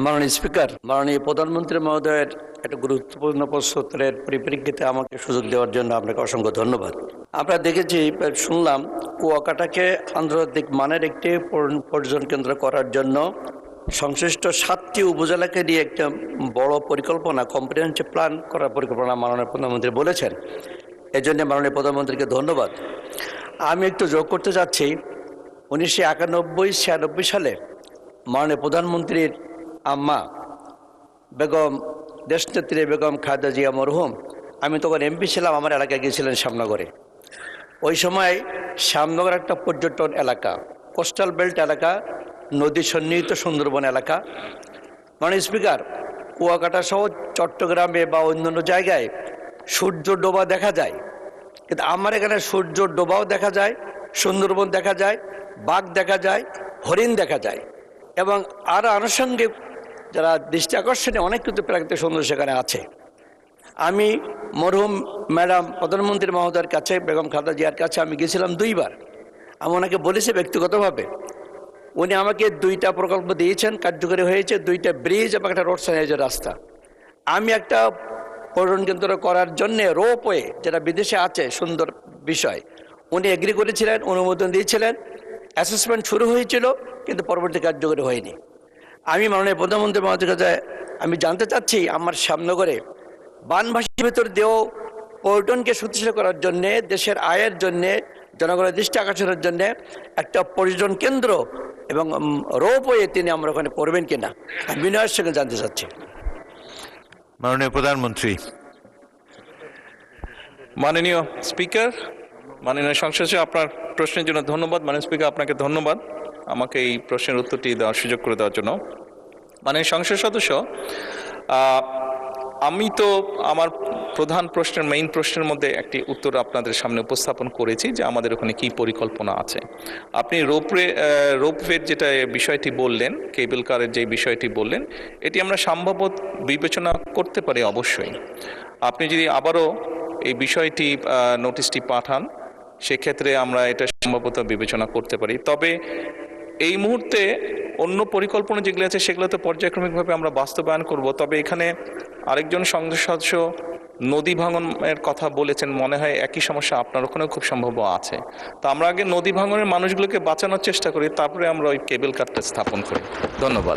মাননীয় স্পিকার, মাননীয় প্রধানমন্ত্রী মহোদয়ের একটা গুরুত্বপূর্ণ প্রশ্নোত্তরের পরিপ্রেক্ষিতে আমাকে সুযোগ দেওয়ার জন্য আপনাকে অসংখ্য ধন্যবাদ। আমরা দেখেছি, শুনলাম কুয়াকাটাকে আন্তর্জাতিক মানের একটি পর্যটন কেন্দ্র করার জন্য সংশ্লিষ্ট 7টি উপজেলাকে নিয়ে একটা বড় পরিকল্পনা, কম্প্রিহেনসিভ প্ল্যান করার পরিকল্পনা মাননীয় প্রধানমন্ত্রী বলেছেন। এজন্য মাননীয় প্রধানমন্ত্রীকে ধন্যবাদ। আমি একটু যোগ করতে চাচ্ছি, 1991-96 সালে মাননীয় প্রধানমন্ত্রীর আম্মা বেগম দেশনেত্রী বেগম খালেদা জিয়া মরহুম, আমি তখন এমপি ছিলাম, আমার এলাকায় গিয়েছিলেন শ্যামনগরে। ওই সময় শ্যামনগর একটা পর্যটন এলাকা, কোস্টাল বেল্ট এলাকা, নদী সন্নিহিত সুন্দরবন এলাকা। মাননীয় স্পিকার, কুয়াকাটা সহ চট্টগ্রামে বা অন্যান্য জায়গায় সূর্য ডোবা দেখা যায়, কিন্তু আমার এখানে সূর্য ডোবাও দেখা যায়, সুন্দরবন দেখা যায়, বাঘ দেখা যায়, হরিণ দেখা যায়, এবং আরও আনুষঙ্গিক যারা দৃষ্টি আকর্ষণীয় অনেক কিছু প্রাকৃতিক সৌন্দর্য সেখানে আছে। আমি মরহুম ম্যাডাম প্রধানমন্ত্রী মহোদয়ের কাছে, বেগম খালেদা জিয়ার কাছে আমি গিয়েছিলাম 2 বার। আমি ওনাকে বলেছি ব্যক্তিগতভাবে, উনি আমাকে 2টা প্রকল্প দিয়েছেন, কার্যকরী হয়েছে, 2টা ব্রিজ এবং একটা রোড সাইনেজের রাস্তা। আমি একটা পর্যটন কেন্দ্র করার জন্যে রোপওয়ে, যেটা বিদেশে আছে সুন্দর বিষয়, উনি এগ্রি করেছিলেন, অনুমোদন দিয়েছিলেন, অ্যাসেসমেন্ট শুরু হয়েছিল, কিন্তু পরবর্তী কার্যকরী হয়নি। আমি মাননীয় প্রধানমন্ত্রী মহোদয়ের কাছে আমি জানতে চাচ্ছি, আমার শ্যামনগরে বানভাসীর ভিতর দিয়েও পর্যটনকে শক্তিশালী করার জন্যে, দেশের আয়ের জন্যে, জনগণের দৃষ্টি আকর্ষণের জন্যে একটা পর্যটন কেন্দ্র এবং রোপওয়ে তিনি আমরা ওখানে করবেন কিনা, আমি বিনয়ের সঙ্গে জানতে চাচ্ছি। মাননীয় প্রধানমন্ত্রী। মাননীয় স্পিকার, মাননীয় সংসদ সদস্য, আপনার প্রশ্নের জন্য ধন্যবাদ। মাননীয় স্পিকার, আপনাকে ধন্যবাদ আমাকে এই প্রশ্নের উত্তরটি দেওয়ার সুযোগ করে দেওয়ার জন্য। মাননীয় সংসদ সদস্য, আমি তো আমার প্রধান প্রশ্নের, মেইন প্রশ্নের মধ্যে একটি উত্তর আপনাদের সামনে উপস্থাপন করেছি যে আমাদের ওখানে কি পরিকল্পনা আছে। আপনি রোপওয়ের যেটা বিষয়টি বললেন, কেবল কারের যে বিষয়টি বললেন, এটি আমরা সম্ভবত বিবেচনা করতে পারি অবশ্যই। আপনি যদি আবারও এই বিষয়টি নোটিশটি পাঠান, সেক্ষেত্রে আমরা এটা সম্ভবত বিবেচনা করতে পারি। তবে এই মুহূর্তে অন্য পরিকল্পনা যেগুলো আছে সেগুলো তো পর্যায়ক্রমিকভাবে আমরা বাস্তবায়ন করব। তবে এখানে আরেকজন সংসদ সদস্য নদী ভাঙনের কথা বলেছেন, মনে হয় একই সমস্যা আপনার ওখানেও খুব সম্ভব আছে। তো আমরা আগে নদী ভাঙনের মানুষগুলোকে বাঁচানোর চেষ্টা করি, তারপরে আমরা ওই কেবল কারটা স্থাপন করি। ধন্যবাদ।